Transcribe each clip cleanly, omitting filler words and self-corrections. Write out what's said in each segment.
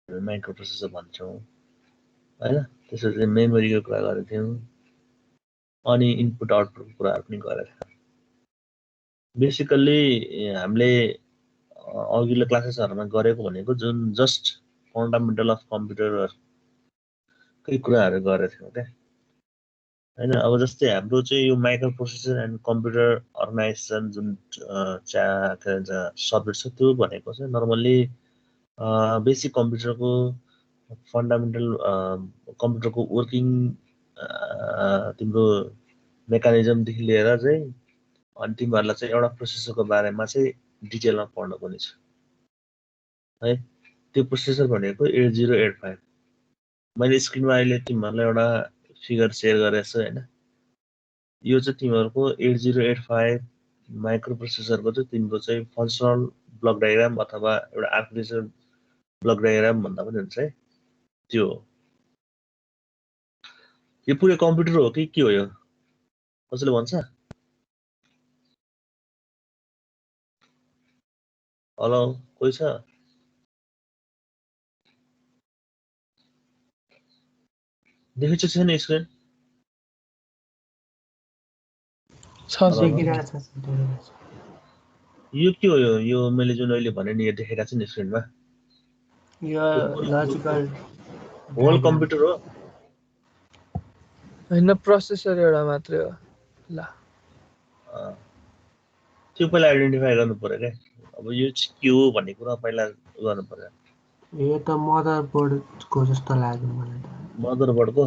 Micro processor भन्छौँ हैन त्यसपछि मेमोरीको कुरा गरेको थियौँ अनि इनपुट आउटपुटको कुराहरु पनि गरेका थियौँ बेसिकल्ली हामीले अघिल्लो क्लासेसहरुमा गरेको भनेको जुन जस्ट फन्डामेन्टल अफ कम्प्युटरकै कुराहरु गरेका थियौँ क्या हैन अब जस्तै हाम्रो चाहिँ यो microprocessor and computer organisation जुन सब्जेक्ट छ त्यो भनेको चाहिँ नर्मल्ली बेसिक कम्प्युटरको फन्डामेन्टल कम्प्युटरको वर्किङ तिम्रो मेकानिजमदेखि लिएर चाहिँ अनि तिमीहरूलाई चाहिँ एउटा प्रोसेसरको बारेमा चाहिँ डिटेलमा पढ्नु पर्ने छ है त्यो प्रोसेसर भनेको 8085 मैले स्क्रिनमा अहिले तिमीहरूलाई एउटा फिगर सेयर गरेको छु हैन यो चाहिँ तिमीहरूको 8085 माइक्रो प्रोसेसरको चाहिँ तिम्रो चाहिँ फङ्सनल ब्लक डायग्राम अथवा एउटा आर्किटेक्चर ब्लक डायग्राम भन्दा पनि हुन्छ है त्यो हो यो पुरै कम्प्युटर हो कि के हो यो कसैले भन्छ हेलो कोही छ देखेको छैन स्क्रिन यो के हो यो मैले जुन अहिले भने नि यो देखेको छु नि स्क्रिनमा यो लजिकल होल कम्प्युटर हो हैन प्रोसेसर एउटा मात्रै हो ल त्यो पहिला आइडेन्टिफाई गर्नु पर्यो क्या अब यो के हो भन्ने कुरा पहिला गर्नु पर्यो यो त मदरबोर्डको जस्तो लाग्यो मलाई त मदरबोर्डको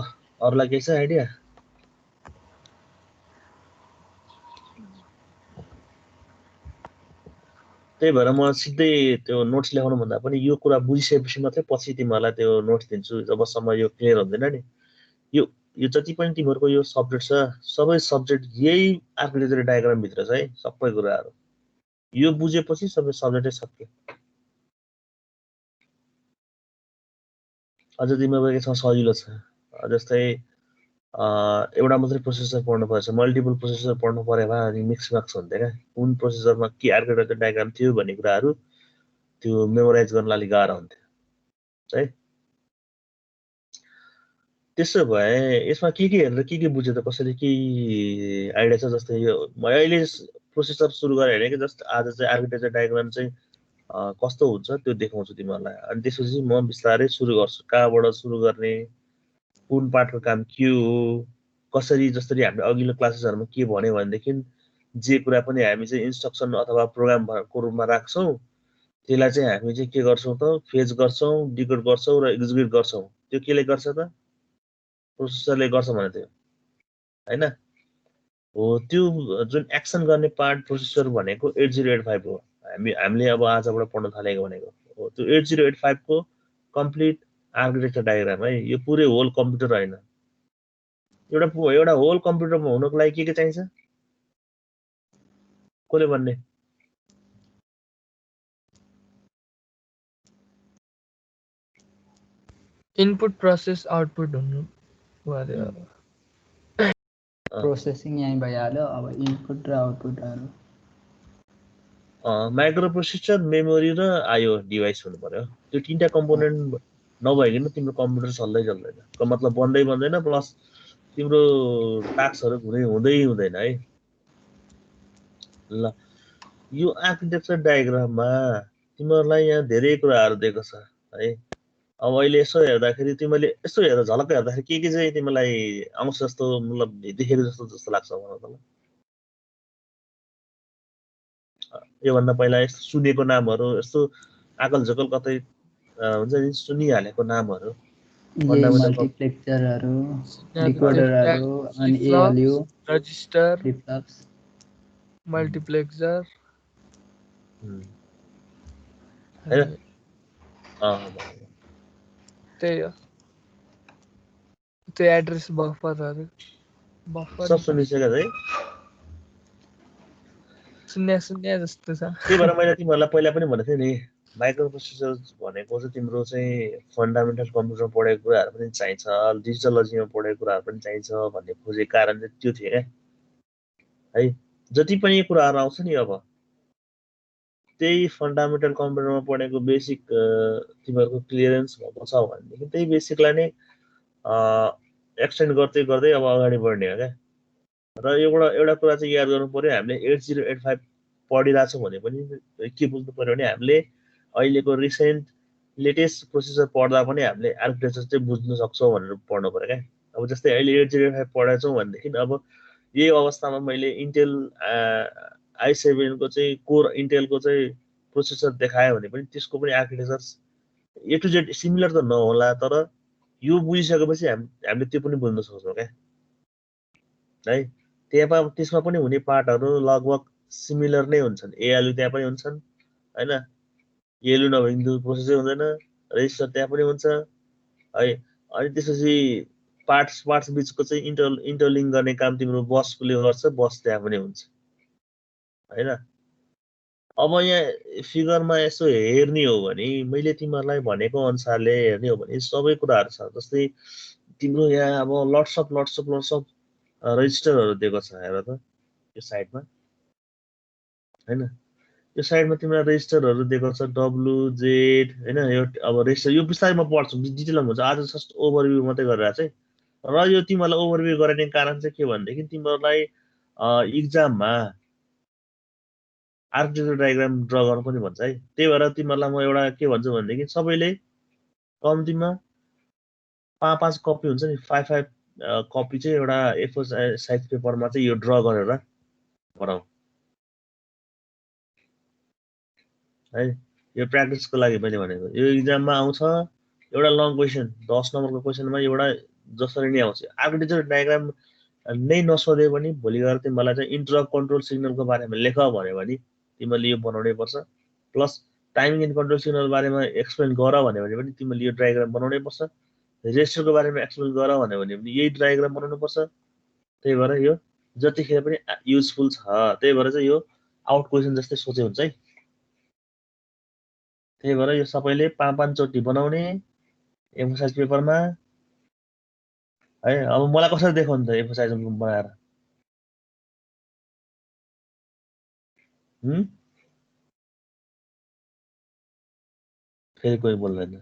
अरूलाई के छ आइडिया त्यही भएर म सिधै त्यो नोट्स लेखाउनु भन्दा पनि यो कुरा बुझिसकेपछि मात्रै पछि तिमीहरूलाई त्यो नोट्स दिन्छु जबसम्म यो क्लियर हुँदैन नि यो जति पनि तिमीहरूको यो सब्जेक्ट छ सबै सब्जेक्ट यही आर्किटेक्चर डायग्राम भित्र छ है सबै कुराहरू यो बुझेपछि सबै सब्जेक्टै सक्यो अझ तिमीहरूको के छ सजिलो छ जस्तै एउटा मात्रै प्रोसेसर पढ्नु पर्छ मल्टिपल प्रोसेसर पढ्नु पर्यो भए अनि मिक्स मार्क्स हुन्थ्यो क्या कुन प्रोसेसरमा के आर्किटेक्चर डायग्राम थियो भन्ने कुराहरू त्यो मेमोराइज गर्न अलिक गाह्रो हुन्थ्यो है त्यसो भए यसमा के हेरेर के बुझ्यो त कसैले के आइडिया छ जस्तै यो म अहिले प्रोसेसर सुरु गरेँ होइन कि जस्ट आज चाहिँ आर्किटेक्चर डायग्राम चाहिँ कस्तो हुन्छ त्यो देखाउँछु तिमीहरूलाई अनि त्यसपछि म बिस्तारै सुरु गर्छु कहाँबाट सुरु गर्ने कुन पार्टको काम के हो कसरी जसरी हामीले अघिल्लो क्लासेसहरुमा के भन्यो भनेदेखि जे कुरा पनि हामी चाहिँ इन्स्ट्रक्सन अथवा प्रोग्रामको रूपमा राख्छौँ त्यसलाई चाहिँ हामी चाहिँ के गर्छौँ त फेच गर्छौँ डिकोड गर्छौँ र एक्जिक्युट गर्छौँ त्यो केले गर्छ त प्रोसेसरले गर्छ भने त्यो हैन हो त्यो जुन एक्सन गर्ने पार्ट प्रोसेसर भनेको 8085 हो हामीले अब आजबाट पढ्न थालेको भनेको हो त्यो 8085 को कम्प्लिट आर्किटेक्चर डायग्राम है यो पुरै होल कम्प्युटर हैन एउटा होल कम्प्युटरमा हुनको लागि के चाहिन्छ कसले भन्ने इनपुट प्रोसेस आउटपुट हुनु पर्यो प्रोसेसिङ यही भइहाल्यो अब इनपुट र आउटपुटहरु माइक्रो प्रोसेसर मेमोरी र आईओ डिभाइस हुनु पर्यो त्यो तीनटा कम्पोनेन्ट नभइकन तिम्रो कम्प्युटर चल्दैन मतलब बन्दैन प्लस तिम्रो टास्कहरु हुँदैन है ल यो आर्किटेक्चर डायग्राममा तिमीहरूलाई यहाँ धेरै कुराहरु दिएको छ है अब अहिले यसो हेर्दाखेरि तिमीले यसो हेरेर झलक्क हेर्दाखेरि के चाहिँ तिमीलाई आउँछ जस्तो मतलब देखेको जस्तो लाग्छ मलाई त यो भन्दा पहिला यस्तो सुनेको नामहरु यस्तो आकल झकल कतै हुन्छ नि सुनिहालेको नामहरु मल्टिप्लेक्सरहरु डिकोडरहरु अनि एएलयु रजिस्टर फ्लिप फ्लप्स मल्टिप्लेक्सर त्यही हो त्यो एड्रेस बफरहरु सब सुनिसकेको है सुन्ने जस्तो छ त्यही भएर मैले तिमीहरूलाई पहिला पनि भनेको थिएँ नि माइक्रो प्रोसेसर भनेको चाहिँ तिम्रो चाहिँ फन्डामेन्टल कम्प्युटर पढेको कुराहरु पनि चाहिन्छ डिजिटोलोजीमा पढेको कुराहरु पनि चाहिन्छ भन्ने खोजेको कारण चाहिँ त्यो थियो क्या है जति पनि कुराहरु आउँछ नि अब त्यही फन्डामेन्टल कम्प्युटरमा पढेको बेसिक तिमीहरूको क्लियरेन्स भएको छ भनेदेखि त्यही बेसिकलाई नै एक्सटेन्ड गर्दै गर्दै अब अगाडि बढ्ने हो क्या। र एउटा कुरा चाहिँ याद गर्नु पर्यो, हामीले 8085 पढिरहेछौँ भने पनि के बुझ्नु पर्यो भने हामीले अहिलेको रिसेन्ट लेटेस्ट प्रोसेसर पढ्दा पनि हामीले आर्किटेक्चर चाहिँ बुझ्न सक्छौँ भनेर पढ्नु पर्यो क्या। अब जस्तै अहिले 8085 पढाएको छौँ भनेदेखि अब यही अवस्थामा मैले इन्टेल i7 को चाहिँ कोर इन्टेलको चाहिँ प्रोसेसर देखायो भने पनि त्यसको पनि architecture A to Z similar त नहोला, तर यो बुझिसकेपछि हामीले त्यो पनि बुझ्न सक्छौँ क्या है। त्यसमा पनि हुने पार्टहरू लगभग सिमिलर नै हुन्छन्। एआलयु त्यहाँ पनि हुन्छन् होइन, एआलयु नभए प्रोसेसै हुँदैन, रेजिस्टर त्यहाँ पनि हुन्छ है। अनि त्यसपछि पार्ट्स बिचको चाहिँ इन्टरलिङ्क गर्ने काम तिम्रो बसले गर्छ, बस त्यहाँ पनि हुन्छ होइन। अब यहाँ फिगरमा यसो हेर्ने हो भने मैले तिमीहरूलाई भनेको अनुसारले हेर्ने हो भने सबै कुराहरू छ। जस्तै तिम्रो यहाँ अब लट्स अफ रजिस्टरहरू दिएको छ हेर त यो साइडमा होइन। यो साइडमा तिमीलाई रेजिस्टरहरू दिएको छ WZ होइन। यो अब रेजिस्टर यो बिस्तारै म पढ्छु, डिटेलमा हुन्छ, आज जस्ट ओभरभ्यू मात्रै गरेर चाहिँ। र यो तिमीहरूलाई ओभरभ्यू गराउने कारण चाहिँ के भनेदेखि तिमीहरूलाई इक्जाममा आर्किटेक्चर डायग्राम ड्र गर्नु पनि भन्छ है। त्यही भएर तिमीहरूलाई म एउटा के भन्छु भनेदेखि सबैले कम्तीमा 5 कपी हुन्छ नि, 5 कपी चाहिँ एउटा A4 साइज पेपरमा चाहिँ यो ड्र गरेर बनाऊ है। यो प्र्याक्टिसको लागि मैले भनेको। यो इक्जाममा आउँछ एउटा लङ क्वेसन, 10 नम्बरको क्वेसनमा एउटा जसरी नै आउँछ। आर्किटेक्चर डायग्राम नै नसोधे पनि भोलि गएर तिमीलाई चाहिँ इन्टरप्ट कन्ट्रोल सिग्नलको बारेमा लेख भन्यो भने तिमीले यो बनाउनै पर्छ। Plus timing and control signal बारेमा एक्सप्लेन गर भन्यो भने पनि तिमीले यो डायग्राम बनाउनै पर्छ। रेजिस्टरको बारेमा एक्सप्लेन गर भन्यो भने पनि यही डायग्राम बनाउनु पर्छ। त्यही भएर यो जतिखेर पनि युजफुल छ। त्यही भएर चाहिँ यो आउट क्वेसन जस्तै सोचे हुन्छ है। त्यही भएर यो सबैले 5 चोटि बनाउने A4 साइज पेपरमा है। अब मलाई कसरी देखाउनु त A4 साइज बनाएर फेरि कोही बोल्दैन।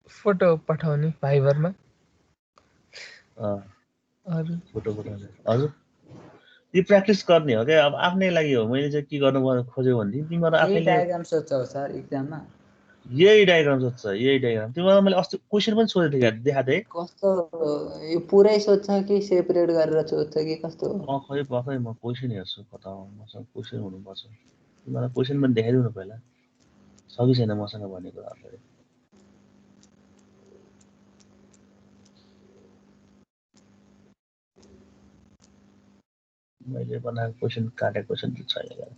फोटो पठाउने फाइबरमा फोटो पठाउने हजुर यो प्र्याक्टिस गर्ने हो क्या। अब आफ्नै लागि हो। मैले चाहिँ के गर्नु खोज्यो भनेदेखि तिमीहरू आफैले डायग्राम सोध्छौ सर एक्जाममा, यही डायग्राम सोध्छ, यही डायग्राम। तिमीहरूलाई मैले अस्ति क्वेसन पनि सोधेको थिएँ, देखाएको थिएँ। कस्तो यो पुरै सोध्छ कि सेपरेट गरेर सोध्छ कि कस्तो? खै पक्कै म क्वेसन हेर्छु कता हो, मसँग क्वेसन हुनुपर्छ। तिमीलाई क्वेसन पनि देखाइदिउँ न पहिला, छ कि छैन मसँग भन्ने कुरा अगाडि। मैले बनाएको क्वेसन काटेको क्वेसन चाहिँ छैन।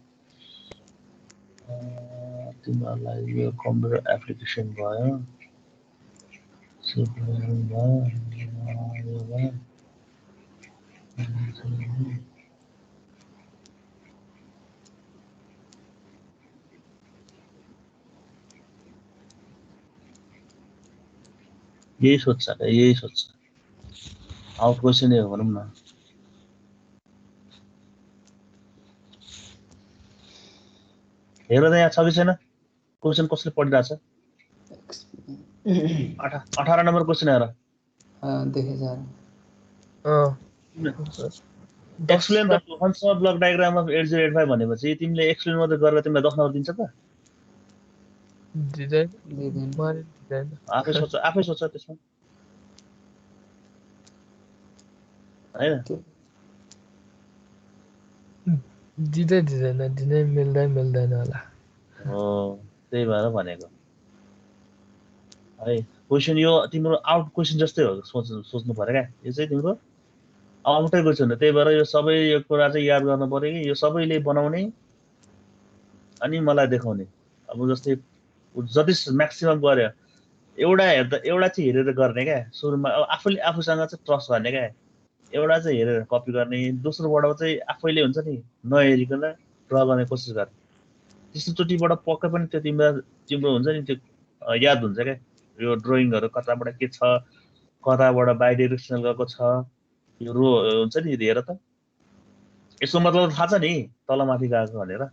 तिमीहरूलाई यो कम्प्युटर एप्लिकेसन भयो, यही सोध्छ क्या, यही सोध्छ। आउट क्वेसन हो भनौँ न। हेर त यहाँ छ कि छैन क्वेसन, कसले पढिरहेछ? 18 नम्बर क्वेसन हेर। देखेँ sir. Explain the function of block diagram of 8085 भनेपछि तिमीले एक्सप्लेन मात्रै गरेर तिमीलाई 10 नम्बर दिन्छ त? आफै सोच त्यसमा हैन। दिँदै मिल्दैन होला। हो त्यही भएर भनेको है। क्वेसन यो तिम्रो आउट क्वेसन जस्तै हो, सोच्नु पर्यो क्या। यो चाहिँ तिम्रो आउटै क्वेसन हो। त्यही भएर यो सबै यो कुरा चाहिँ याद गर्नु पर्यो कि यो सबैले बनाउने अनि मलाई देखाउने। अब जस्तै जति म्याक्सिमम गर्यो, एउटा चाहिँ हेरेर गर्ने क्या सुरुमा। अब आफूले आफूसँग चाहिँ ट्रस्ट गर्ने क्या। एउटा चाहिँ हेरेर कपी गर्ने, दोस्रोबाट चाहिँ आफैले हुन्छ नि नहेरिकन ड्र गर्ने कोसिस गर्ने। त्यस्तोचोटिबाट पक्कै पनि त्यो तिम्रो हुन्छ नि त्यो याद हुन्छ क्या। यो ड्रइङहरू कताबाट के छ, कताबाट बाइडिरेक्सनल गएको छ, यो रो हुन्छ नि हेर त। यसको मतलब थाहा छ नि तलमाथि गएको भनेर।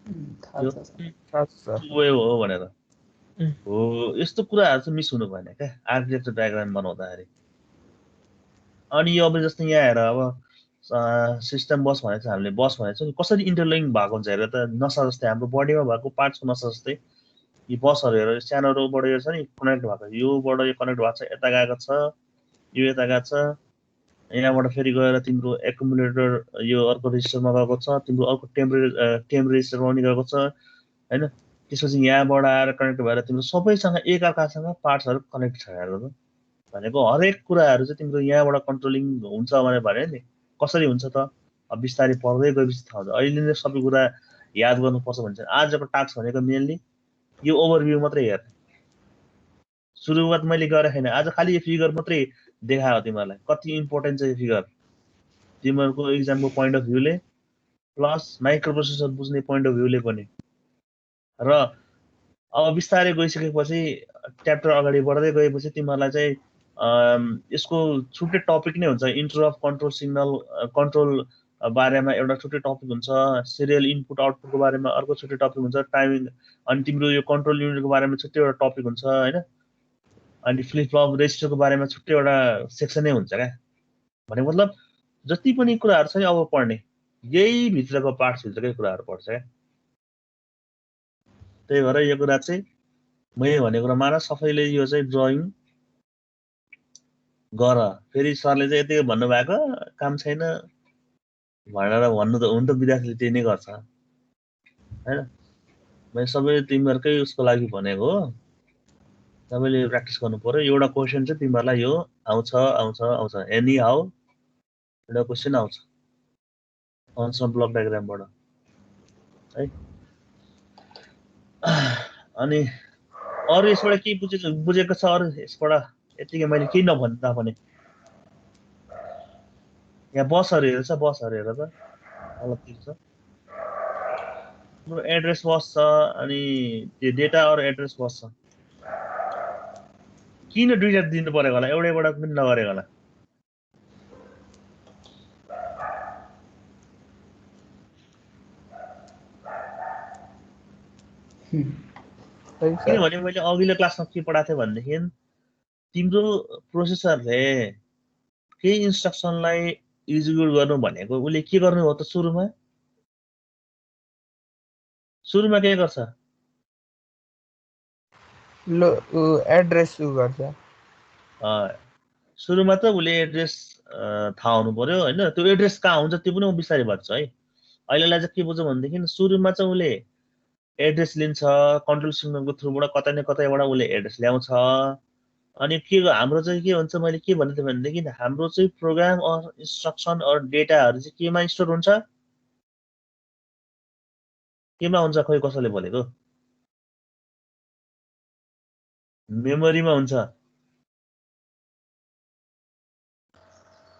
थाहा यो छ सर। सर वे हो भनेर उम्. हो यस्तो कुराहरू चाहिँ मिस हुनु भएन क्या आर्किटेक्चर डायग्राम बनाउँदाखेरि। अनि अब जस्तो यहाँ हेर अब सिस्टम बस भनेको छ हामीले बस भनेको छ नि कसरी इन्टरलिङ्क भएको हुन्छ हेर त नसा जस्तै हाम्रो बडीमा भएको पार्ट्सको नसा जस्तै यी बसहरू हेर सानोबाट यो छ नि कनेक्ट भएको योबाट यो कनेक्ट भएको छ यता गएको छ यो यता गएको छ यहाँबाट फेरि गएर तिम्रो एकुमुलेटर यो अर्को रेजिस्टरमा गएको छ तिम्रो अर्को टेम्प रेजिस्टरमा पनि गएको छ होइन त्यसपछि यहाँबाट आएर कनेक्ट भएर तिम्रो सबैसँग एकअर्कासँग पार्ट्सहरू कनेक्ट छ हेर त भनेको हरेक कुराहरू चाहिँ तिम्रो यहाँबाट कन्ट्रोलिङ हुन्छ भने नि कसरी हुन्छ त अब बिस्तारै पढ्दै गएपछि थाहा हुन्छ अहिले नै सबै कुरा याद गर्नुपर्छ भने चाहिँ आजको टास्क भनेको मेनली यो ओभरभ्यू मात्रै हेर्ने सुरुवात मैले गरेँ छैन आज खालि यो फिगर मात्रै देखायो तिमीहरूलाई कति इम्पोर्टेन्ट छ यो फिगर तिमीहरूको इक्जामको पोइन्ट अफ भ्यूले प्लस माइक्रो प्रोसेसर बुझ्ने पोइन्ट अफ भ्यूले पनि र अब बिस्तारै गइसकेपछि च्याप्टर अगाडि बढ्दै गएपछि तिमीहरूलाई चाहिँ यसको छुट्टै टपिक नै हुन्छ इन्टरप्ट कन्ट्रोल सिग्नल कन्ट्रोल बारेमा एउटा छुट्टै टपिक हुन्छ सिरियल इनपुट आउटपुटको बारेमा अर्को छुट्टै टपिक हुन्छ टाइमिङ अनि तिम्रो यो कन्ट्रोल युनिटको बारेमा छुट्टै एउटा टपिक हुन्छ होइन अनि फ्लिप फ्लप रेजिस्टरको बारेमा छुट्टै एउटा सेक्सनै हुन्छ क्या भनेको मतलब जति पनि कुराहरू छ नि अब पढ्ने यही भित्रको पार्ट्सभित्रकै कुराहरू पर्छ क्या त्यही भएर यो कुरा चाहिँ मैले भनेको कुरा मान सबैले यो चाहिँ ड्रइङ गर फेरि सरले चाहिँ यति भन्नुभएको काम छैन भनेर भन्नु त हुन त विद्यार्थीले त्यही नै गर्छ होइन मैले सबै तिमीहरूकै उसको लागि भनेको हो तपाईँले प्र्याक्टिस गर्नु पर्यो एउटा क्वेसन चाहिँ तिमीहरूलाई यो आउँछ आउँछ आउँछ एनी हाउ एउटा क्वेसन आउँछ फङ्सनल ब्लक डायग्रामबाट है अनि अरू यसबाट के बुझेको छ अरू यसबाट यतिकै मैले केही नभन्दा पनि यहाँ बसहरू हेर्छ बसहरू हेर त अलग छ एड्रेस बस छ अनि त्यो डेटा अरू एड्रेस बस छ किन दुईटा दिनु परेको होला एउटैबाट पनि नगरेको होला किनभने मैले अघिल्लो क्लासमा के पढाएको थिएँ भनेदेखि तिम्रो प्रोसेसरले केही इन्स्ट्रक्सनलाई एक्जिक्युट गर्नु भनेको उसले के गर्नु हो त सुरुमा के गर्छ एड्रेस गर्छ सुरुमा त उसले एड्रेस थाहा हुनु पर्यो होइन त्यो एड्रेस कहाँ हुन्छ त्यो पनि बिस्तारै भन्छ है अहिलेलाई चाहिँ के बुझ्छ भनेदेखि सुरुमा चाहिँ उसले एड्रेस लिन्छ कन्ट्रोल सिग्नलको थ्रुबाट कतै न कतैबाट उसले एड्रेस ल्याउँछ अनि के हाम्रो चाहिँ के हुन्छ मैले के भनेको थिएँ भनेदेखि हाम्रो चाहिँ प्रोग्राम अर इन्स्ट्रक्सन अर डेटाहरू चाहिँ केमा स्टोर हुन्छ केमा हुन्छ खोइ कसैले भनेको मेमोरीमा हुन्छ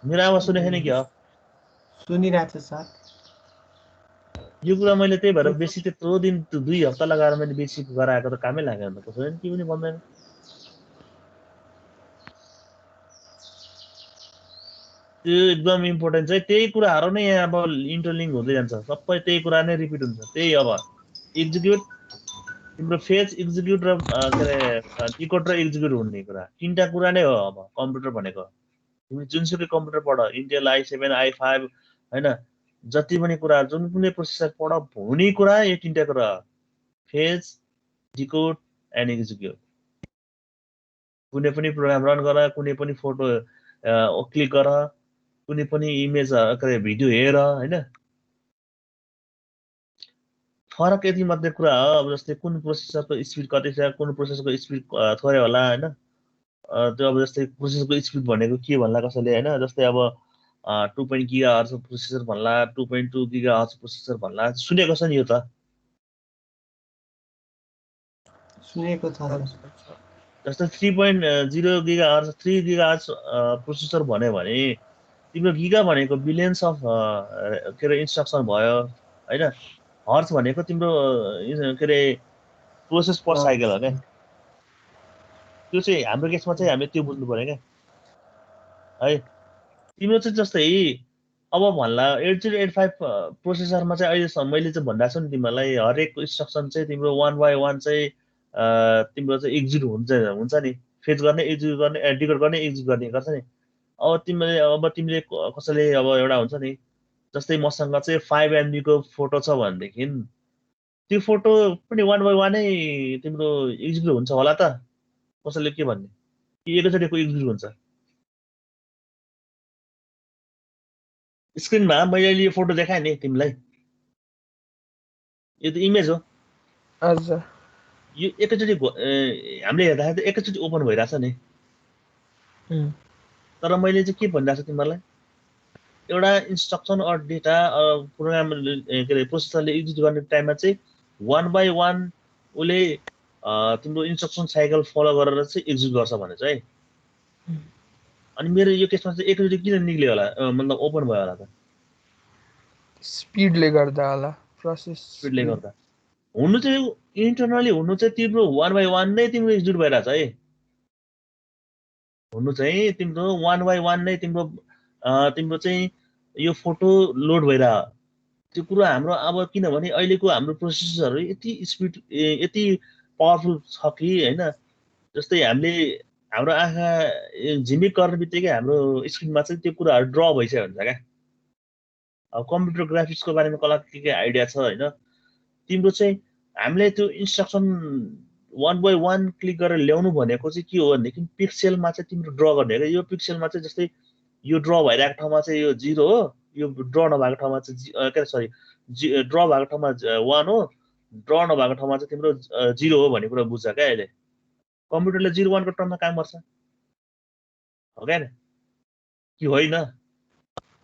मेरो आवाज सुनेको छैन क्या सुनिरहेको छ सर यो कुरा मैले त्यही भएर बेसी त्यत्रो दिन 2 हप्ता लगाएर मैले बेसी गराएको त कामै लाग्यो अन्त कसैले के पनि भन्दैन त्यो एकदम इम्पोर्टेन्ट चाहिँ त्यही कुराहरू नै यहाँ अब इन्टरलिङ्क हुँदै जान्छ सबै त्यही कुरा नै रिपिट हुन्छ त्यही अब एक्जिक्युट तिम्रो फेज एक्जिक्युट र के अरे डिकोड र एक्जिक्युट हुने कुरा तीनटा कुरा नै हो अब कम्प्युटर भनेको तिमी जुनसुकै कम्प्युटर पढ इन्टेल i7 i5 हैन जति पनि कुरा जुन कुनै प्रोसेसर पढ हुने कुरा यो तीनटा कुरा फेज डिकोड एन्ड एक्जिक्युट कुनै पनि प्रोग्राम रन गर कुनै पनि फोटो क्लिक गर कुनै पनि इमेज के भिडियो हेर हैन फरक यति मात्रै कुरा हो अब जस्तै कुन प्रोसेसरको स्पिड कति छ कुन प्रोसेसरको स्पिड थोरै होला हैन त्यो अब जस्तै प्रोसेसरको स्पिड भनेको के भन्ला कसैले हैन जस्तै अब 2.0 गिगाहर्ज प्रोसेसर भन्ला 2.2 गिगाहर्ज प्रोसेसर भन्ला सुनेको छ नि यो त सुनेको छ जस्तै 3.0 गिगाहर्ज 3 गिगाहर्ज प्रोसेसर भन्यो भने तिम्रो गिगा भनेको बिलियन्स अफ के अरे इन्स्ट्रक्सन भयो हैन हर्ज भनेको तिम्रो के अरे प्रोसेस पर साइकल हो क्या त्यो चाहिँ हाम्रो केसमा चाहिँ हामीले त्यो बुझ्नु पर्यो क्या है तिम्रो चाहिँ जस्तै अब भन्ला 8085 प्रोसेसरमा चाहिँ अहिलेसम्म मैले चाहिँ भनिरहेको छु नि तिमीहरूलाई हरेक इन्स्ट्रक्सन चाहिँ तिम्रो 1 बाई 1 चाहिँ तिम्रो चाहिँ एक्जिक्युट हुन्छ नि फेच गर्ने एक्जिक्युट गर्ने डिकोड गर्ने एक्जिक्युट गर्ने गर्छ नि अब तिमीले कसैले अब एउटा हुन्छ नि जस्तै मसँग चाहिँ 5 MB को फोटो छ भनेदेखि त्यो फोटो पनि 1 बाई 1 नै तिम्रो एक्जिक्युट हुन्छ होला त कसैले के भन्ने कि एकैचोटिको एक्जिक्युट हुन्छ स्क्रिनमा मैले अहिले यो फोटो देखाएँ नि तिमीलाई यो त इमेज हो हजुर यो एकैचोटि हामीले हेर्दाखेरि त एकैचोटि ओपन भइरहेछ नि तर मैले चाहिँ के भनिरहेको छु तिमीहरूलाई एउटा इन्स्ट्रक्सन अर डेटा प्रोग्राम के अरे प्रोसेसरले एक्जिक्युट गर्ने टाइममा चाहिँ 1 बाई 1 उसले तिम्रो इन्स्ट्रक्सन साइकल फलो गरेर चाहिँ एक्जिक्युट गर्छ भने चाहिँ अनि मेरो यो केसमा चाहिँ एकैचोटि किन निक्ल्यो होला मतलब ओपन भयो होला त स्पिडले गर्दा होला प्रोसेस स्पिडले गर्दा हुनु चाहिँ इन्टरनली हुनु चाहिँ तिम्रो 1 बाई 1 नै तिम्रो एक्जिक्युट भइरहेछ है हुनु चाहिँ तिम्रो 1 बाई 1 नै तिम्रो चाहिँ यो फोटो लोड भइरह त्यो कुरा हाम्रो अब किनभने अहिलेको हाम्रो प्रोसेसरहरू यति स्पिड यति पावरफुल छ कि हैन जस्तै हामीले हाम्रो आँखा झिमिक गर्ने बित्तिकै हाम्रो स्क्रिनमा चाहिँ त्यो कुराहरू ड्र भइसक्यो हुन्छ क्या अब कम्प्युटर ग्राफिक्सको बारेमा कसलाई के आइडिया छ हैन तिम्रो चाहिँ हामीले त्यो इन्स्ट्रक्सन 1 बाई 1 क्लिक गरेर ल्याउनु भनेको चाहिँ के हो भनेदेखि पिक्सेलमा चाहिँ तिम्रो ड्र गर्ने हो यो पिक्सेलमा चाहिँ जस्तै यो ड्र भइरहेको ठाउँमा चाहिँ यो 0 हो यो ड्र नभएको ठाउँमा चाहिँ के सरी ड्र भएको ठाउँमा 1 हो ड्र नभएको ठाउँमा चाहिँ तिम्रो 0 हो भन्ने कुरा बुझ्छ क्या अहिले कम्प्युटरले 0 1 को टर्ममा काम गर्छ हो क्या कि होइन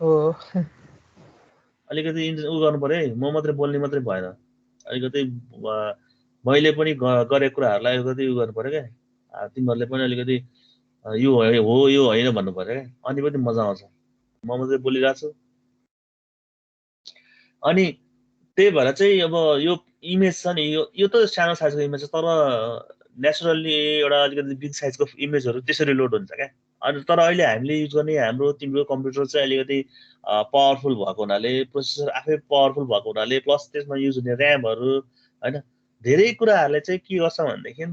हो अलिकति उ गर्नु पर्यो है म मात्रै बोल्ने मात्रै भएन अलिकति मैले पनि गरेको कुराहरूलाई अलिकति उ गर्नु पर्यो क्या तिमीहरूले पनि अलिकति यो हो यो होइन भन्नु पर्यो क्या अनि पनि मजा आउँछ म मात्रै बोलिरहेको छु अनि त्यही भएर चाहिँ अब यो इमेज छ नि यो त सानो साइजको इमेज छ तर नेचुरल्ली एउटा अलिकति बिग साइजको इमेजहरू त्यसरी लोड हुन्छ क्या अनि तर अहिले हामीले युज गर्ने हाम्रो तिम्रो कम्प्युटर चाहिँ अलिकति पावरफुल भएको हुनाले प्रोसेसर आफै पावरफुल भएको हुनाले प्लस त्यसमा युज हुने ऱ्यामहरू होइन धेरै कुराहरूले चाहिँ के गर्छ भनेदेखि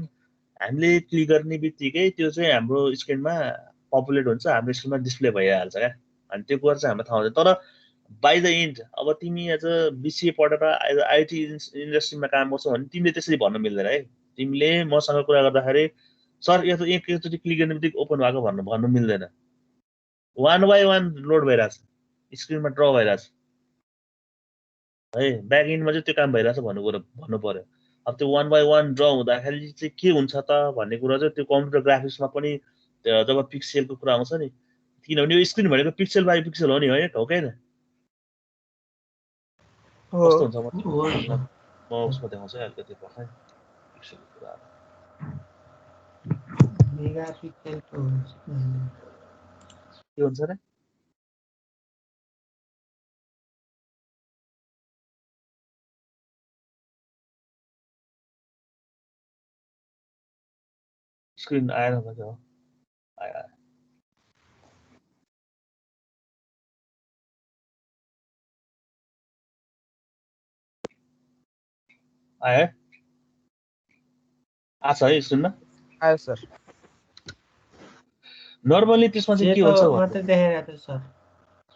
हामीले क्लिक गर्ने बित्तिकै त्यो चाहिँ हाम्रो स्क्रिनमा पपुलेट हुन्छ हाम्रो स्क्रिनमा डिस्प्ले भइहाल्छ क्या अनि त्यो कुरा चाहिँ हामीलाई थाहा हुन्छ तर बाई द इन्ड अब तिमी एज अ बिसिए पढेर एज अ आइटी इन्डस्ट्रीमा काम गर्छौ भने तिमीले त्यसरी भन्नु मिल्दैन है तिमीले मसँग कुरा गर्दाखेरि सर यो त एकचोटि क्लिक गर्ने बित्तिकै ओपन भएको भन्नु मिल्दैन 1 बाई 1 लोड भइरहेछ स्क्रिनमा ड्र भइरहेछ है ब्याक इन्डमा चाहिँ त्यो काम भइरहेछ भन्नु पर्यो अब त्यो 1 बाई 1 ड्र हुँदाखेरि चाहिँ के हुन्छ त भन्ने कुरा चाहिँ त्यो कम्प्युटर ग्राफिक्समा पनि जब पिक्सेलको कुरा आउँछ नि किनभने यो स्क्रिन भनेको पिक्सेल बाई पिक्सेल हो नि है हो कि कस्तो हुन्छ म उसमा देखाउँछु है अलिकति पर्छ पिक्सेलको कुरा मेगापिक्सेलको के हुन्छ रे स्क्रिन आएन भने हो आयो आयो आछ है स्क्रिनमा आयो सर नर्मली त्यसमा चाहिँ के हुन्छ मात्रै देखाइरहेको छ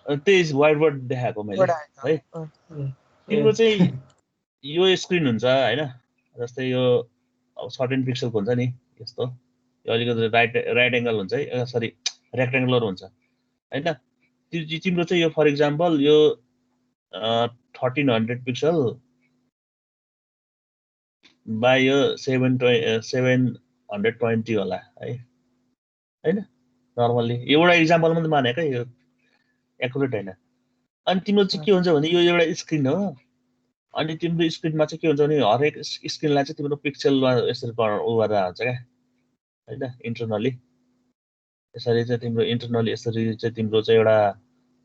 सर त्यही वाइट बोर्ड देखाएको मैले है तिम्रो चाहिँ यो स्क्रिन हुन्छ हैन जस्तै यो अब 13 पिक्सलको हुन्छ नि यस्तो यो अलिकति राइट एङ्गल हुन्छ है सरी रेक्टेङ्गुलर हुन्छ हैन तिम्रो चाहिँ यो फर इक्जाम्पल यो 1300 पिक्सल बाई यो 720 होला है हैन नर्मल्ली एउटा इक्जाम्पल मात्रै मानेको यो एकुरेट होइन अनि तिम्रो चाहिँ के हुन्छ भने यो एउटा स्क्रिन हो अनि तिम्रो स्क्रिनमा चाहिँ के हुन्छ भने हरेक स्क्रिनलाई चाहिँ तिम्रो पिक्सेलमा यसरी उ गरेर हुन्छ क्या होइन इन्टरनली यसरी चाहिँ तिम्रो इन्टरनली यसरी चाहिँ तिम्रो चाहिँ एउटा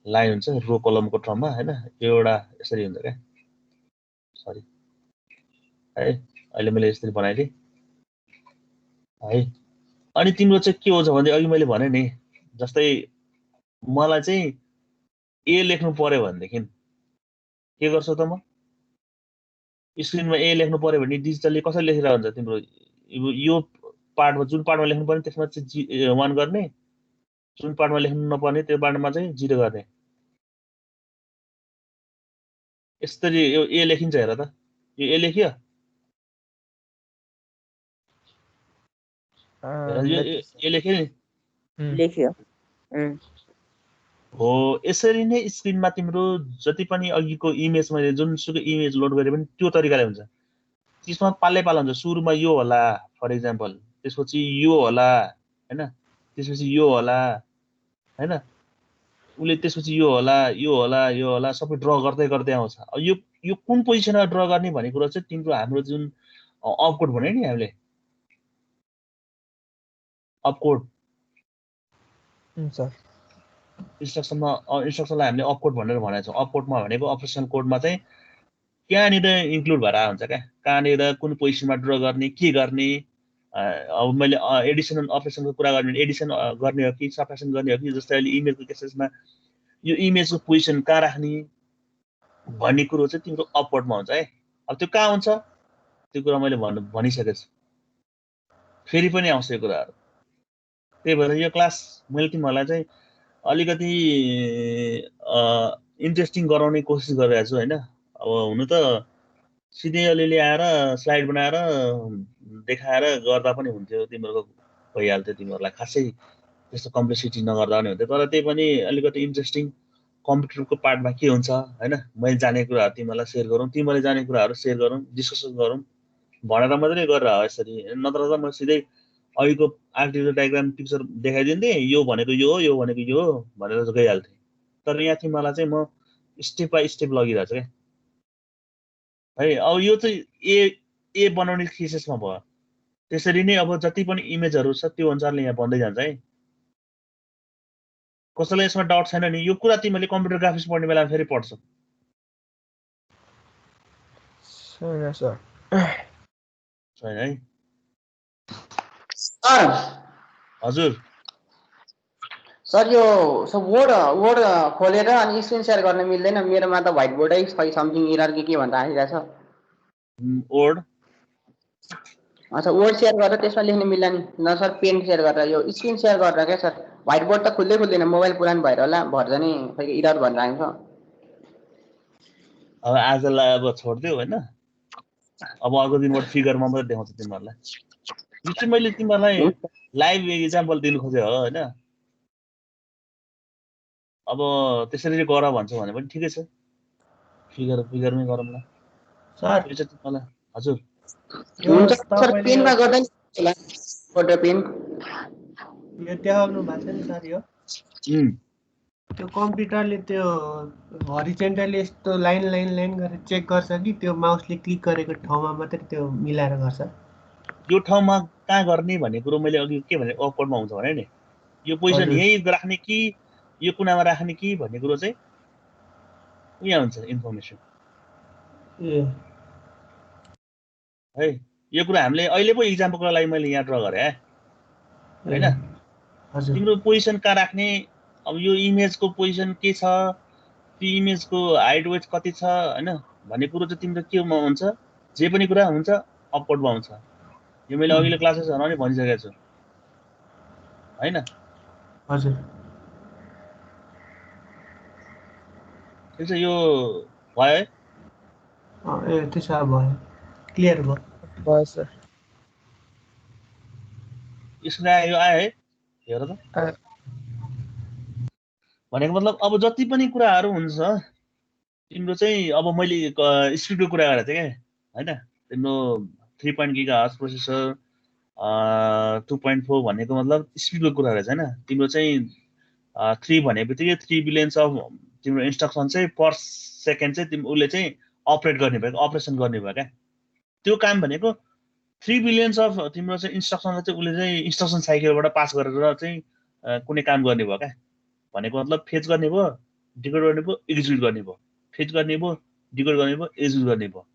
लाइन हुन्छ रो कलमको ठाउँमा होइन यो एउटा यसरी हुन्छ क्या सरी है अहिले मैले यसरी बनाइदिएँ है अनि तिम्रो चाहिँ के हुन्छ भने अघि मैले भने नि जस्तै मलाई चाहिँ ए लेख्नु पर्यो भनेदेखि के गर्छौ त म स्क्रिनमा ए लेख्नु पर्यो भने डिजिटली कसरी लेखिरहेको हुन्छ तिम्रो यो पार्टमा जुन पार्टमा लेख्नु पर्ने त्यसमा चाहिँ 1 गर्ने जुन पार्टमा लेख्नु नपर्ने त्यो पार्टमा चाहिँ 0 गर्ने यसरी यो ए लेखिन्छ हेर त यो ए लेख्यो हेर यो ए लेख्यो नि लेख्यो हो यसरी नै स्क्रिनमा तिम्रो जति पनि अघिको इमेज मैले जुनसुकै इमेज लोड गरे पनि त्यो तरिकाले हुन्छ त्यसमा पाल्लै पाला हुन्छ सुरुमा यो होला फर इक्जाम्पल त्यसपछि यो होला हैन त्यसपछि यो होला हैन उले त्यसपछि यो होला यो होला यो होला सबै ड्र गर्दै गर्दै आउँछ यो कुन पोजिसनमा ड्र गर्ने भन्ने कुरा चाहिँ तिम्रो हाम्रो जुन अपकोड भन्यो नि हामीले अपकोड सर इन्स्ट्रक्सनलाई हामीले अपकोड भनेर भनेको छौँ अपकोडमा भनेको अपरेसनल कोडमा चाहिँ त्यहाँनिर इन्क्लुड भएर आउँछ क्या कहाँनिर कुन पोजिसनमा ड्र गर्ने के गर्ने अब मैले एडिसन अपरेसनको कुरा गर्ने एडिसन गर्ने हो कि सब्ट्र्याक्सन गर्ने हो कि जस्तै अहिले इमेजको केसेसमा यो इमेजको पोजिसन कहाँ राख्ने भन्ने कुरो चाहिँ तिम्रो अपवर्डमा हुन्छ है अब त्यो कहाँ हुन्छ त्यो कुरा मैले भनिसकेको छु फेरि पनि आउँछ यो कुराहरू त्यही भएर यो क्लास मैले तिमीहरूलाई चाहिँ अलिकति इन्ट्रेस्टिङ गराउने कोसिस गरिरहेको छु होइन अब हुनु त सिधै अलिअलि आएर स्लाइड बनाएर देखाएर गर्दा पनि हुन्थ्यो तिमीहरूको भइहाल्थ्यो तिमीहरूलाई खासै त्यस्तो कम्प्लेक्सिटी नगर्दा पनि हुन्थ्यो तर त्यही पनि अलिकति इन्ट्रेस्टिङ कम्प्युटरको पार्टमा के हुन्छ होइन मैले जानेको कुराहरू तिमीहरूलाई सेयर गरौँ तिमीले जानेको कुराहरू सेयर गरौँ डिस्कसन गरौँ भनेर मात्रै गरेर हो यसरी नत्र त म सिधै अघिको आर्किटेक्चर डायग्राम पिक्चर देखाइदिन्थेँ यो भनेको यो हो यो भनेको यो हो भनेर गइहाल्थेँ तर यहाँ तिमीलाई चाहिँ म स्टेप बाई स्टेप लगिरहेको छु क्या है अब यो चाहिँ ए बनाउने केसेसमा भयो त्यसरी नै अब जति पनि इमेजहरू छ त्यो अनुसारले यहाँ बन्दै जान्छ है कसैलाई यसमा डाउट छैन नि यो कुरा तिमीले कम्प्युटर ग्राफिक्स पढ्ने बेलामा फेरि पढ्छौ छैन सर छैन है सर हजुर सर यो सब वर्ड खोलेर अनि स्क्रिन सेयर गर्न मिल्दैन मेरोमा त व्हाइट बोर्डै खै समथिङ एरर के भन्दा आइरहेछ वर्ड अच्छा वर्ड सेयर गरेर त्यसमा लेख्न मिल्ला नि न सर पेन सेयर गरेर यो स्क्रिन सेयर गरेर क्या सर व्हाइट बोर्ड त खुल्दै खुल्दैन मोबाइल पुरानो भएर होला भर्जनै खै एरर भनेर आउँछ अब आजलाई अब छोडिदेऊ होइन अब अर्को दिनबाट फिगरमा मात्रै देखाउँछु तिमीहरूलाई यो चाहिँ मैले तिमीहरूलाई लाइभ इक्जाम्पल दिनु खोजेँ हो होइन अब त्यसरी गर भन्छ भने पनि ठिकै छ फिगरमै गरौँला सर यो चाहिँ तिमीलाई हजुर हुन्छ सर पेनमा गर्दा नि होला फोटो पेन यो देखाउनु भएको छ नि सर यो त्यो कम्प्युटरले त्यो हरिजेन्टली यस्तो लाइन लाइन लाइन गरेर चेक गर्छ कि त्यो माउसले क्लिक गरेको ठाउँमा मात्रै त्यो मिलाएर गर्छ यो ठाउँमा कहाँ गर्ने भन्ने कुरो मैले अघि के भने अपवर्डमा हुन्छ भने नि यो पोजिसन यही राख्ने कि यो कुनामा राख्ने कि भन्ने कुरो चाहिँ यहाँ हुन्छ इन्फर्मेसन ए है यो कुरा हामीले अहिले पो इक्जाम्पलको लागि मैले यहाँ ड्र गरेँ होइन हजुर तिम्रो पोजिसन कहाँ राख्ने अब यो इमेजको पोजिसन के छ त्यो इमेजको हाइट वेट कति छ होइन भन्ने कुरो चाहिँ तिम्रो केमा हुन्छ जे पनि कुरा हुन्छ अपवर्डमा हुन्छ यो मैले अघिल्लो क्लासेसहरूमा पनि भनिसकेको छु होइन हजुर ठिक छ यो भयो है ए त्यसो भयो क्लियर भयो भयो सर यसमा यो आयो है हेर त भनेको मतलब अब जति पनि कुराहरू हुन्छ तिम्रो चाहिँ अब मैले स्पिडको कुरा गरेको थिएँ क्या होइन तिम्रो 3.0 GHz प्रोसेसर 2.4 भनेको मतलब स्पिडको कुरा रहेछ होइन तिम्रो चाहिँ 3 भने बित्तिकै 3 बिलियन्स अफ तिम्रो इन्स्ट्रक्सन चाहिँ पर सेकेन्ड चाहिँ तिम्रो उसले चाहिँ अपरेट गर्ने भयो अपरेसन गर्ने भयो क्या त्यो काम भनेको 3 बिलियन्स अफ तिम्रो चाहिँ इन्स्ट्रक्सनलाई चाहिँ उसले चाहिँ इन्स्ट्रक्सन साइकलबाट पास गरेर चाहिँ कुनै काम गर्ने भयो क्या भनेको मतलब फेच गर्ने भयो डिकोड गर्ने भयो एक्जिक्युट गर्ने भयो फेच गर्ने भयो डिकोड गर्ने भयो एक्जिक्युट गर्ने भयो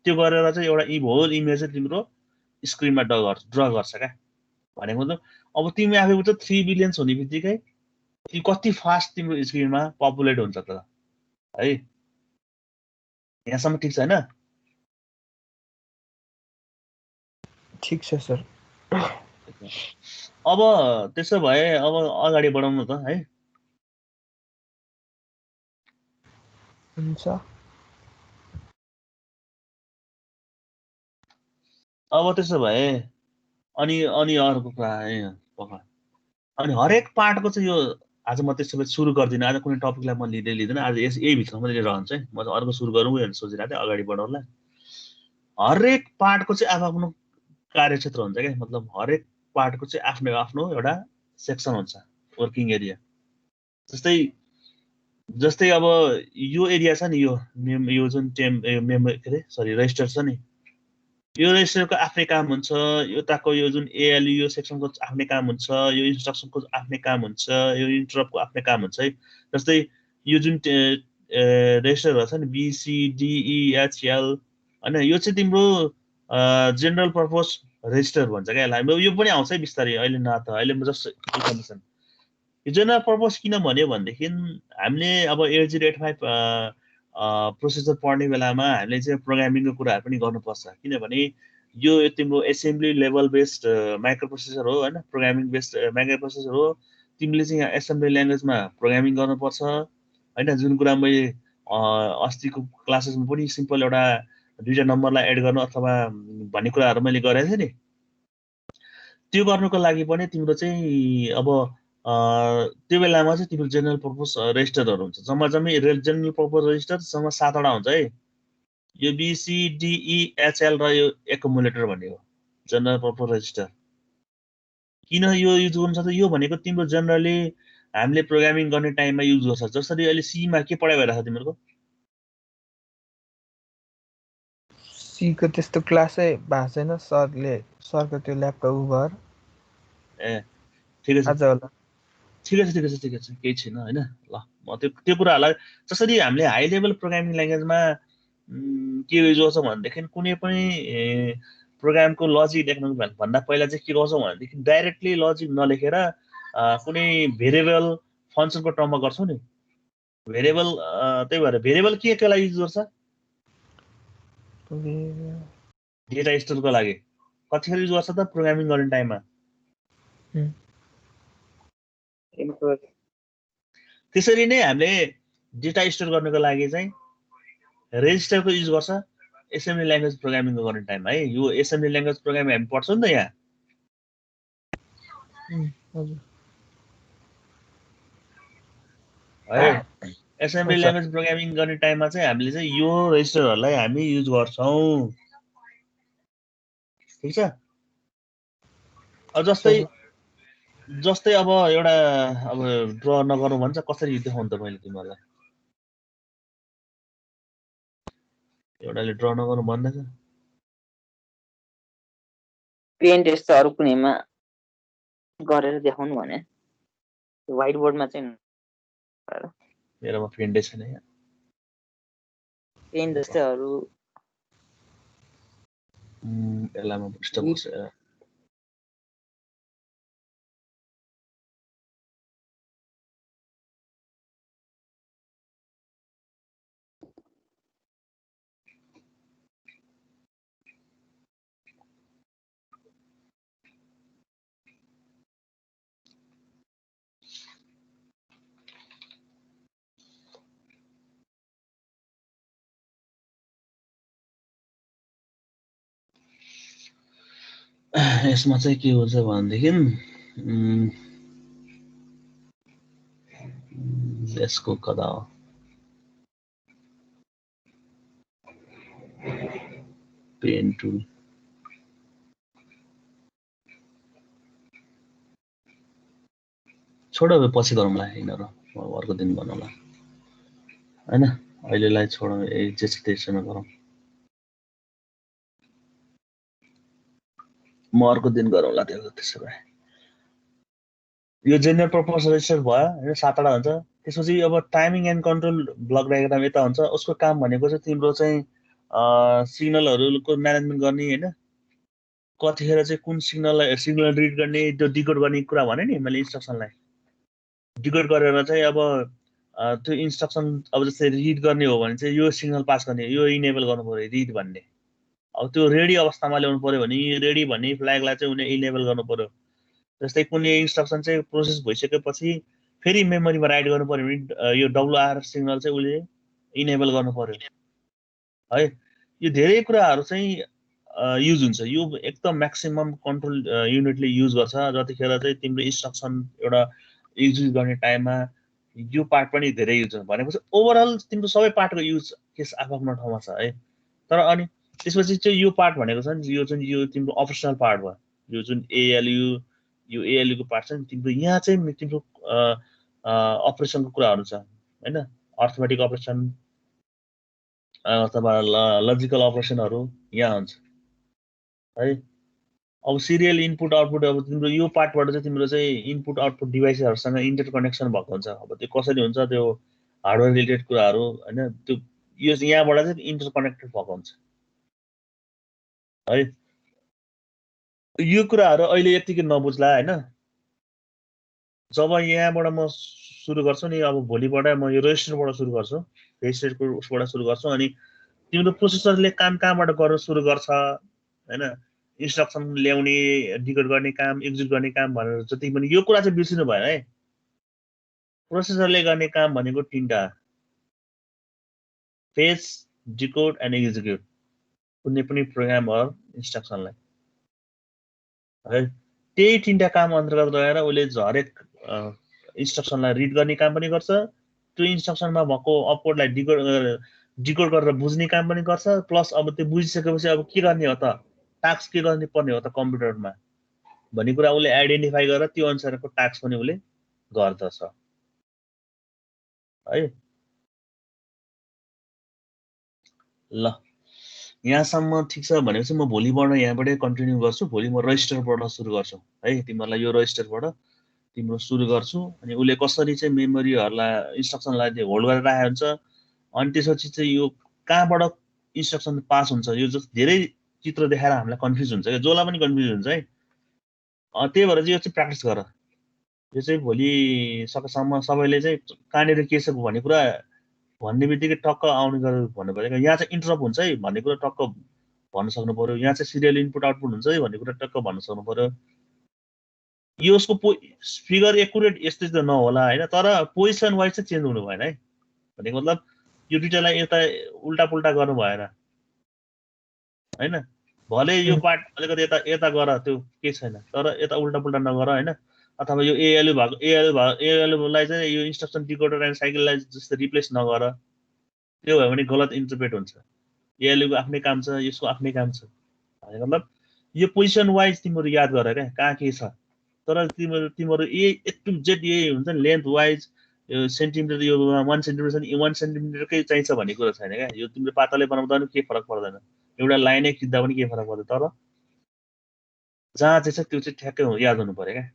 त्यो गरेर चाहिँ एउटा होल इमेज चाहिँ तिम्रो स्क्रिनमा ड्र गर्छ क्या भनेको मतलब अब तिमी आफै बुझ्छ 3 बिलियन्स हुने बित्तिकै त्यो कति फास्ट तिम्रो स्क्रिनमा पपुलेट हुन्छ त है यहाँसम्म ठिक छ हैन ठिक छ सर अब त्यसो भए अब अगाडि बढाउनु त है हुन्छ अब त्यसो भए अनि अर्को कुरा पक्का अनि हरेक पार्टको चाहिँ यो आज म त्यसो भए सुरु गर्दिनँ आज कुनै टपिकलाई म लिँदैन आज यही भित्रमा लिएर रहन्छ है म अर्को सुरु गरौँ भनेर सोचिरहेको थिएँ अगाडि बढाउला हरेक पार्टको चाहिँ आफ्नो कार्यक्षेत्र हुन्छ क्या मतलब हरेक पार्टको चाहिँ आफ्नो आफ्नो एउटा सेक्सन हुन्छ वर्किङ एरिया जस्तै अब यो एरिया छ नि यो जुन रेजिस्टर छ नि यो रेजिस्टरको आफ्नै काम हुन्छ यताको यो जुन एएलयू यो सेक्सनको आफ्नै काम हुन्छ यो इन्स्ट्रक्सनको आफ्नै काम हुन्छ यो इन्टरप्टको आफ्नै काम हुन्छ है जस्तै यो जुन रेजिस्टरहरू छ नि BCDEHL हैन यो चाहिँ तिम्रो जेनरल पर्पस रेजिस्टर भन्छ क्या यसलाई यो पनि आउँछ है बिस्तारै अहिले न त अहिले जस्ट इन्फर्मेसन यो जेनरल पर्पस किन भन्यो भनेदेखि हामीले अब 8085 प्रोसेसर पढ्ने बेलामा हामीले चाहिँ प्रोग्रामिङको कुराहरू पनि गर्नुपर्छ किनभने यो तिम्रो assembly level based micro processor हो हैन प्रोग्रामिङ बेस्ड माइक्रो प्रोसेसर हो तिमीले चाहिँ यहाँ एसेम्ब्ली ल्याङ्ग्वेजमा प्रोग्रामिङ गर्नुपर्छ हैन जुन कुरा मैले अस्तिको क्लासेसमा पनि सिम्पल एउटा दुईटा नम्बरलाई एड गर्नु अथवा भन्ने कुराहरू मैले गरेको थिएँ नि त्यो गर्नुको लागि पनि तिम्रो चाहिँ अब त्यो बेलामा चाहिँ तिम्रो जेनरल पर्पस रेजिस्टरहरू हुन्छ जम्मै जेनरल पर्पस रेजिस्टर जम्मा 7 वटा हुन्छ है यो BCDEHL र यो एकुमुलेटर भन्ने हो जेनरल पर्पस रेजिस्टर किन यो युज गर्नु सक्छ यो भनेको तिम्रो जनरली हामीले प्रोग्रामिङ गर्ने टाइममा युज गर्छ जसरी अहिले सी मा के पढाइ भइरहेको छ तिमीहरुको सी को त्यस्तो क्लासै भएको छैन सरको त्यो ल्यापटप भर ए ठिकै छ आज होला ठिकै छ केही छैन हैन ल म त्यो कुराहरुलाई जसरी हामीले हाई लेभल प्रोग्रामिङ ल्याङ्ग्वेजमा के युज गर्छौं भनेदेखि कुनै पनि प्रोग्रामको लजिक लेख्नु भन्दा पहिला चाहिँ के गर्छौं भनेदेखि डाइरेक्टली लजिक नलेखेर कुनै भेरिएबल फंक्सनको टर्ममा गर्छौं नि भेरिएबल त्यही भएर भेरिएबल के लागि युज गर्छ डेटा स्टोरको लागि कतिखेर युज गर्छ त प्रोग्रामिङ गर्ने टाइममा त्यसरी नै हामीले डेटा स्टोर गर्नको लागि चाहिँ रेजिस्टरको युज गर्छ एसेम्ब्ली ल्याङ्ग्वेज प्रोग्रामिङ गर्ने टाइममा है यो एसेम्ब्ली ल्याङ्ग्वेज प्रोग्रामिङ हामी पढ्छौं नि त यहाँ है एसेम्ब्ली ल्याङ्ग्वेज प्रोग्रामिङ गर्ने टाइममा चाहिँ हामीले चाहिँ यो रेजिस्टरहरुलाई हामी युज गर्छौं ठीक छ जस्तै अब एउटा अब ड्र नगर्नु भन्छ कसरी देखाउनु त मैले तिमीहरुलाई एउटाले ड्र नगर्नु भन्दैछ पेन्ट यस्तो अरु कुनैमा गरेर देखाउनु भने व्हाइट बोर्डमा चाहिँ मेरोमा पेन्टै छैन यहाँ पेन्ट जस्तै अरु यसलाई म स्टप गर्छु यसमा चाहिँ के हुन्छ भनेदेखि यसको कदा हो पेन टुल छोड पछि गरौँला यिनीहरु अर्को दिन बनाउला हैन अहिलेलाई छोडौँ त्यसैमा गरौँ म अर्को दिन गरौँला त्यसो भए यो जेनरल पर्पस रेजिस्टर भयो हैन 7 वटा हुन्छ त्यसपछि अब timing and control block diagram यता हुन्छ उसको काम भनेको चाहिँ तिम्रो चाहिँ सिग्नलहरुको म्यानेजमेन्ट गर्ने हैन कतिखेर चाहिँ कुन सिग्नल रिड गर्ने त्यो डिकोड गर्ने कुरा भने नि मैले इन्स्ट्रक्सनलाई डिकोड गरेर चाहिँ अब त्यो इन्स्ट्रक्सन अब जस्तै रिड गर्ने हो भने चाहिँ यो सिग्नल पास गर्ने, यो इनेबल गर्नु पर्यो रिड भन्ने। अब त्यो रेडी अवस्थामा ल्याउनु पर्यो भने रेडी भन्ने फ्ल्यागलाई चाहिँ उनीहरूले इनेबल गर्नु पर्यो। जस्तै कुनै इन्स्ट्रक्सन चाहिँ प्रोसेस भइसकेपछि फेरि मेमोरीमा राइट गर्नु पर्यो भने यो WR सिग्नल चाहिँ उसले इनेबल गर्नु पर्यो है। यो धेरै कुराहरू चाहिँ युज हुन्छ। यो एकदम म्याक्सिमम कन्ट्रोल युनिटले युज गर्छ जतिखेर चाहिँ तिम्रो इन्स्ट्रक्सन एउटा एक्जिक्युट गर्ने टाइममा यो पार्ट पनि धेरै युज हुन्छ। भनेपछि ओभरअल तिम्रो सबै पार्टको युज केस आफ्नो ठाउँमा छ है। तर अनि त्यसपछि चाहिँ यो पार्ट भनेको छ नि, यो चाहिँ यो तिम्रो अपरेसनल पार्ट भयो। यो जुन ALU यो ALU को पार्ट छ नि तिम्रो, यहाँ चाहिँ तिम्रो अपरेसनको कुराहरू छ हैन। अर्थमेटिक अपरेसन अथवा लजिकल अपरेसनहरू यहाँ हुन्छ है। अब सिरियल इनपुट आउटपुट अब तिम्रो यो पार्टबाट चाहिँ तिम्रो चाहिँ इनपुट आउटपुट डिभाइसहरूसँग इन्टरकनेक्सन भएको हुन्छ। अब त्यो कसरी हुन्छ त्यो हार्डवेयर रिलेटेड कुराहरू हैन। त्यो यो यहाँबाट चाहिँ इन्टरकनेक्टेड भएको हुन्छ है। यो कुराहरू अहिले यतिकै नबुझ्ला हैन। जब यहाँबाट म सुरु गर्छु नि, अब भोलिबाट म यो रेजिस्टरबाट सुरु गर्छु, रेजिस्टरको उसबाट सुरु गर्छु। अनि तिम्रो प्रोसेसरले काम कहाँबाट गर्न सुरु गर्छ हैन, इन्स्ट्रक्सन ल्याउने, डिकोड गर्ने काम, एक्जिक्युट गर्ने काम भनेर जति पनि यो कुरा चाहिँ बिर्सिनु भएन है। प्रोसेसरले गर्ने काम भनेको तीनटा, फेच, डिकोड एन्ड एक्जिक्युट कुनै पनि प्रोग्राम अर इन्स्ट्रक्सनलाई है। त्यही तीनटा काम अन्तर्गत रहेर उसले हरेक इन्स्ट्रक्सनलाई रिड गर्ने काम पनि गर्छ, त्यो इन्स्ट्रक्सनमा भएको अपकोडलाई डिकोड गरेर बुझ्ने काम पनि गर्छ। प्लस अब त्यो बुझिसकेपछि अब के गर्ने हो त, टास्क के गर्ने पर्ने हो त कम्प्युटरमा भन्ने कुरा उसले आइडेन्टिफाई गरेर त्यो अनुसारको टास्क पनि उसले गर्दछ है। ल यहाँसम्म ठिक छ भनेपछि म भोलिबाट यहाँबाटै कन्टिन्यू गर्छु। भोलि म रजिस्टरबाट सुरु गर्छु है। तिमीहरूलाई यो रजिस्टरबाट तिम्रो सुरु गर्छु। अनि उसले कसरी चाहिँ मेमोरीहरूलाई इन्स्ट्रक्सनलाई होल्ड गरेर राखेको हुन्छ। अनि त्यसपछि चाहिँ यो कहाँबाट इन्स्ट्रक्सन पास हुन्छ, यो जस्तो धेरै चित्र देखाएर हामीलाई कन्फ्युज हुन्छ क्या, जसलाई पनि कन्फ्युज हुन्छ है। त्यही भएर चाहिँ यो चाहिँ प्र्याक्टिस गर। यो चाहिँ भोलि सकेसम्म सबैले चाहिँ कहाँनिर के छ भन्ने कुरा भन्ने बित्तिकै टक्क आउने गरेर भन्नु पऱ्यो। यहाँ चाहिँ इन्टरप्ट हुन्छ है भन्ने कुरा टक्क भन्न सक्नु पऱ्यो। यहाँ चाहिँ सिरियल इनपुट आउटपुट हुन्छ है भन्ने कुरा टक्क भन्न सक्नु पऱ्यो। यो उसको फिगर एकुरेट यस्तै त नहोला होइन, तर पोजिसन वाइज चाहिँ चेन्ज हुनु भएन है। भनेको मतलब यो दुइटालाई यता उल्टा पुल्टा गर्नु भएन होइन। भले यो पार्ट अलिकति यता गर त्यो केही छैन, तर यता उल्टा पुल्टा नगर होइन। अथवा यो ALU भएको ALUलाई चाहिँ यो इन्स्ट्रक्सन डिकोडर एन्ड साइकललाई जस्तै रिप्लेस नगर, त्यो भयो भने गलत इन्टरप्रेट हुन्छ। ALU को आफ्नै काम छ, यसको आफ्नै काम छ। मतलब यो पोजिसन वाइज तिमीहरू याद गर क्या कहाँ के छ। तर तिमीहरू A to Z यही हुन्छ नि, लेन्थ वाइज यो सेन्टिमिटर, यो 1 सेन्टिमिटर छ 1 सेन्टिमिटरकै चाहिन्छ भन्ने कुरा छैन क्या। यो तिम्रो पातले बनाउँदा पनि केही फरक पर्दैन, एउटा लाइनै खिच्दा पनि केही फरक पर्दैन। तर जहाँ चाहिँ छ त्यो चाहिँ ठ्याक्कै याद हुनु पर्यो क्या है।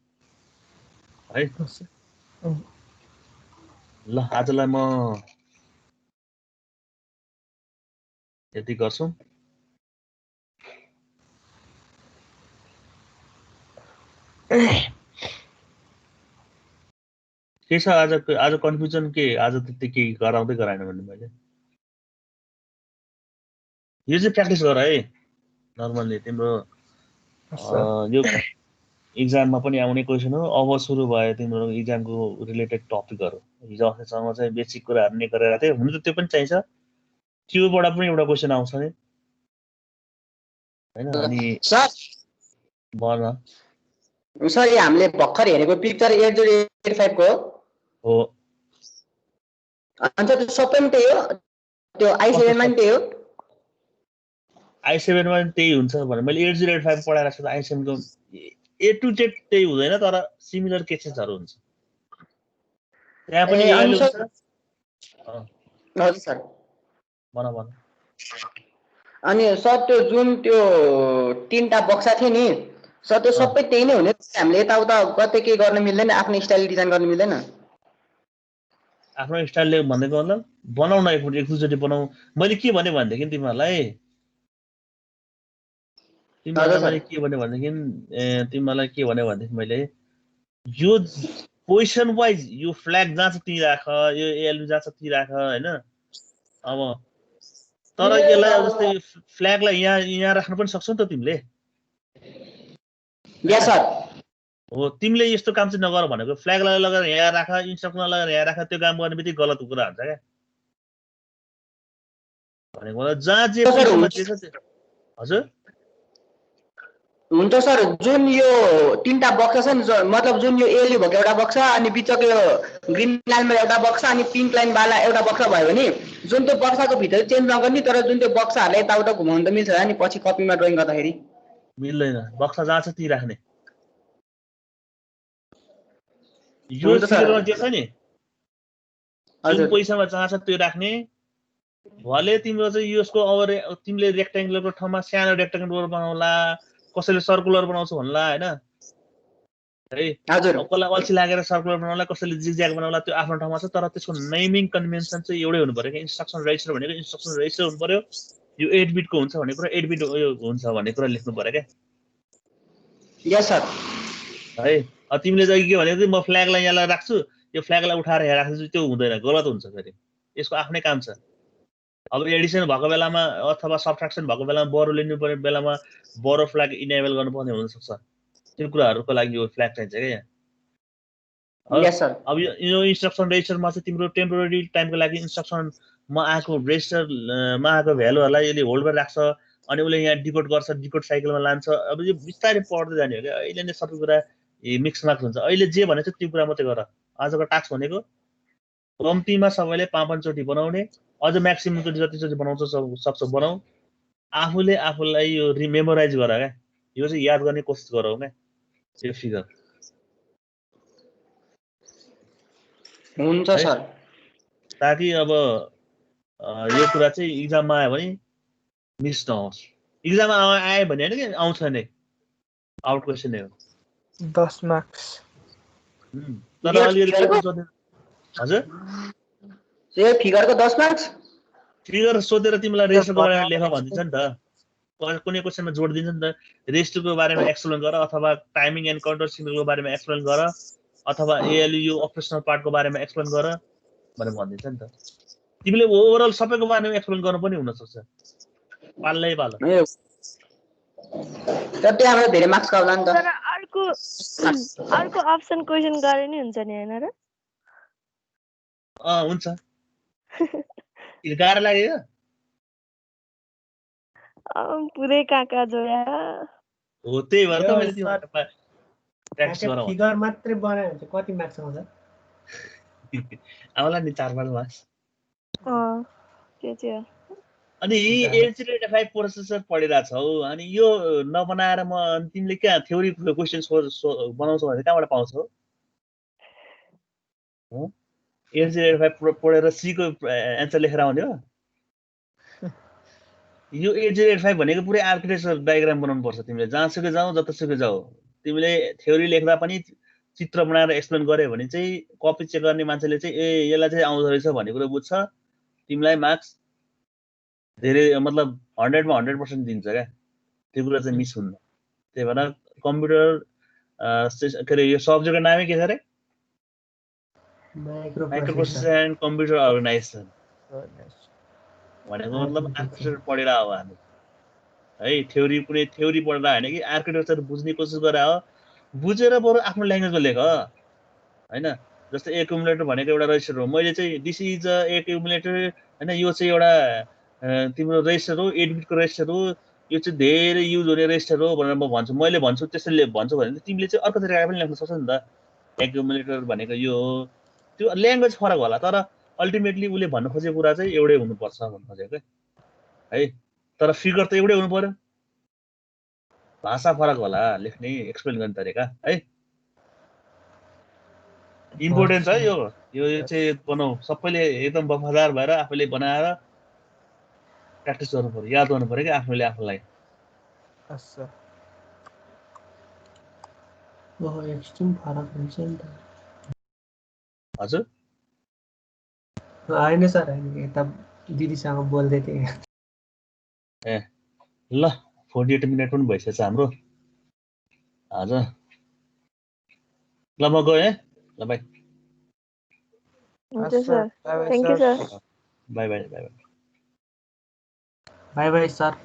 ल आजलाई म यति गर्छु। के छ आज कन्फ्युजन के? आज त्यति केही गराउँदै गराएन भने मैले यो चाहिँ प्र्याक्टिस गर है। नर्मल्ली तिम्रो यो इक्जाममा पनि आउने क्वेसन हो। अब सुरु भयो तिम्रो इक्जामको रिलेटेड टपिकहरू। हिजो अस्तिसम्म चाहिँ बेसिक कुराहरू नै गरेर थियो, हुनु त त्यो पनि चाहिन्छ, त्योबाट पनि एउटा क्वेसन आउँछ नि हैन। अनि सर भन सर, हामीले भर्खर हेरेको पिक्चर 8085 को हो। अन्त त्यो सबै पनि त्यही हो, त्यो i7 मा पनि त्यही हो। i7 मा त्यही हुन्छ भने मैले 8085 पढाएर छु। i7 को A to Z त्यही हुँदैन, तर सिमिलर केसेसहरू हुन्छ। त्यहाँ पनि ALU हुन्छ। हजुर सर भन। अनि सर त्यो जुन त्यो तीनटा बक्सा थियो नि सर, त्यो सबै त्यही नै हुने? हामीले यताउता कतै के गर्न मिल्दैन, आफ्नो स्टाइल डिजाइन गर्न मिल्दैन? आफ्नो स्टाइलले भनेको मतलब बनाउन एकचोटि बनाऊ। मैले के भने भनेदेखि तिमीहरूलाई मैले के भने भनेदेखि मैले यो पोजिसन वाइज यो फ्ल्याग जहाँ छ त्यहीँ राख, यो एएलयू जहाँ छ त्यहीँ राख हैन। अब तर यसलाई अब जस्तै फ्ल्यागलाई यहाँ राख्न पनि सक्छौ नि त तिमीले। यस सर। हो तिमीले यस्तो काम चाहिँ नगर भनेको, फ्ल्यागलाई लगाएर यहाँ राख, इन्स्ट्रक्सन लगाएर यहाँ राख, त्यो काम गर्ने बित्तिकै गलत कुरा हुन्छ क्या भनेको। जहाँ जे पोजिसनमा जे छ हजुर हुन्छ सर। जुन यो 3टा बक्स छ नि मतलब जुन यो एएलयू भएको एउटा बक्स अनि बिचको यो ग्रीन लाइनमा एउटा बक्स अनि पिङ्क लाइन वाला एउटा बक्स भयो भने जुन त्यो बक्सको भित्र चेन्ज नगर्ने, तर जुन त्यो बक्सहरुलाई यताउता घुमाउन त मिल्छ नि पछि कपीमा ड्रइङ गर्दाखेरि? मिल्दैन, बक्स जहाँ छ त्यही राख्ने। यो फिगरमा जे छ नि जुन पोजिसनमा जहाँ छ त्यो राख्ने। भले तिम्रो चाहिँ यसको अब तिमीले रेक्टेङ्गुलरको ठाउँमा सानो रेक्टेङ्गुलर बनाउला, कसैले सर्कुलर बनाउँछ भन्ला हैन है। कसलाई अल्छी लागेर सर्कुलर बनाउला, कसैले जिगज्याग बनाउला, त्यो आफ्नो ठाउँमा छ। तर त्यसको नेमिङ कन्भेन्सन चाहिँ एउटै हुनु पर्यो। इन्स्ट्रक्सन रेजिस्टर भनेको इन्स्ट्रक्सन रेजिस्टर हुनु पर्यो। यो 8 बिटको हुन्छ भन्ने कुरा 8 बिट हुन्छ भन्ने कुरा लेख्नु पर्यो क्या। यस सर। है तिमीले चाहिँ के भनेको म फ्ल्यागलाई यहाँ राख्छु, यो फ्ल्यागलाई उठाएर यहाँ राख्छु, त्यो हुँदैन, गलत हुन्छ फेरि। यसको आफ्नै काम छ। अब एडिसन भएको बेलामा अथवा सबट्र्याक्सन भएको बेलामा बरो लिनु पर्ने बेलामा बरो फ्ल्याग इनेबल गर्नुपर्ने हुन सक्छ। त्यो कुराहरुको लागि यो फ्ल्याग चाहिन्छ के यहाँ। यस सर। अब यो इन्स्ट्रक्सन रेजिस्टरमा चाहिँ तिम्रो टेम्पोररी टाइमको लागि इन्स्ट्रक्सनमा आएको रेजिस्टरमा आएको भ्यालुहरुलाई यसले होल्ड गरेर राख्छ अनि उसले यहाँ डिकोड गर्छ, डिकोड साइकलमा लान्छ। अब यो बिस्तारै पढ्दै जाने हो क्या। अहिले नै सबै कुरा मिक्स मार्क्स हुन्छ। अहिले जे भनेछ त्यो कुरा मात्रै गर। आजको टास्क भनेको कम्तीमा सबैले 5-5 चोटि बनाउने, अझ म्याक्सिमम चोटि जतिचोटि बनाउँछ सक्छ बनाऊ। आफूले आफूलाई यो मेमोराइज गर क्या। यो चाहिँ याद गर्ने कोसिस गरौ क्या यो फिगर। हुन्छ सर। ताकि अब यो कुरा चाहिँ इक्जाममा आयो भने मिस नहोस्। इक्जाममा आयो भने हैन के आउँछ नै, आउट क्वेशन नै हो। 10 मार्क्स। तर अलिअलि हजुर यो फिगरको 10 मार्क्स फिगर सोधेर तिमीलाई रेजिस्टरको बारेमा लेख भनिदिन्छ नि त। कुनै क्वेशनमा जोड दिन्छ नि त। रेजिस्टरको बारेमा एक्सप्लेन गर अथवा टाइमिङ एन्ड काउन्टर सिग्नलको बारेमा एक्सप्लेन गर अथवा एएलयू अपरेसनल पार्टको बारेमा एक्सप्लेन गर भनेर भनिदिन्छ नि त। तिमीले ओभरअल सबैको बारेमा एक्सप्लेन गर्नु पनि हुन सक्छ। पाल्लै पाल। तर त्यहाँबाट धेरै मार्क्स आउला नि त। तर अर्को अप्सन क्वेशन गरे नि हुन्छ नि हैन र? हुन्छ। गाह्रो लाग्यो? पुरै काका जोया हो त्यही भएर त मैले तिमीलाई प्र्याक्टिस गराउँ। फिगर मात्रै बनायो भने चाहिँ कति मार्क्स आउँछ? आउला नि 4-5 मार्क्स। त्यो चाहिँ अनि 8085 प्रोसेसर पढिरा छौ अनि यो नबनाएर म तिमीले के थ्योरी क्वेशन्स बनाउँछौ भने कहाँबाट पाउँछौ? 8085 पढेर सी को एन्सर लेखेर आउने हो? यो 8085 भनेको पुरै आर्किटेक्चर डायग्राम बनाउनु पर्छ। तिमीले जहाँसुकै जाऊ जतासुकै जाऊ तिमीले थ्योरी लेख्दा पनि चित्र बनाएर एक्सप्लेन गरे भने चाहिँ कपी चेक गर्ने मान्छेले चाहिँ ए यसलाई चाहिँ आउँदो रहेछ भन्ने कुरा बुझ्छ। तिमीलाई मार्क्स धेरै मतलब 100 मा 100% दिन्छ क्या। त्यो कुरा चाहिँ मिस हुन्न। त्यही भएर कम्प्युटर के अरे यो सब्जेक्टको नामै के छ अरे? माइक्रोप्रोसेसर एन्ड कम्प्युटर अर्गनाइजेसन भनेको मतलब आर्किटेक्चर पढेर हो हामी है। थ्योरी कुनै थ्योरी पढेर हैन कि आर्किटेक्चर बुझ्ने कोसिस गरे हो। बुझेर बरु आफ्नो ल्याङ्ग्वेजमा लेख हैन। जस्तै एक्युमुलेटर भनेको एउटा रेजिस्टर हो। मैले चाहिँ दिस इज अ एक्युमुलेटर हैन, यो चाहिँ एउटा तिम्रो रेजिस्टर हो, 8 बिटको रेजिस्टर हो, यो चाहिँ धेरै युज हुने रेजिस्टर हो भनेर म भन्छु। मैले भन्छु त्यसैले भन्छु भने तिमीले चाहिँ अर्को तरिकाले पनि लेख्न सक्छौ नि त। एक्युमुलेटर भनेको यो हो। त्यो ल्याङ्ग्वेज फरक होला तर अल्टिमेटली उसले भन्न खोजेको कुरा चाहिँ एउटै हुनुपर्छ भन्न खोजेको है। तर फिगर त एउटै हुनु पर्यो। भाषा फरक होला लेख्ने एक्सप्लेन गर्ने तरिका है। इम्पोर्टेन्ट छ यो चाहिँ बनाऊ। सबैले एकदम वफादार भएर आफूले बनाएर प्र्याक्टिस गर्नु पर्यो, याद गर्नु पर्यो कि आफूले आफूलाई। एक्सट्रिम फरक हुन्छ नि त। हजुर हैन सर हैन, यता दिदीसँग बोल्दै थिएँ। ए ल 48 मिनट पनि भइसकेछ हाम्रो आज। ल म गएँ है। ल बाई हुन्छ sir, thank you sir. By by by by by by sir.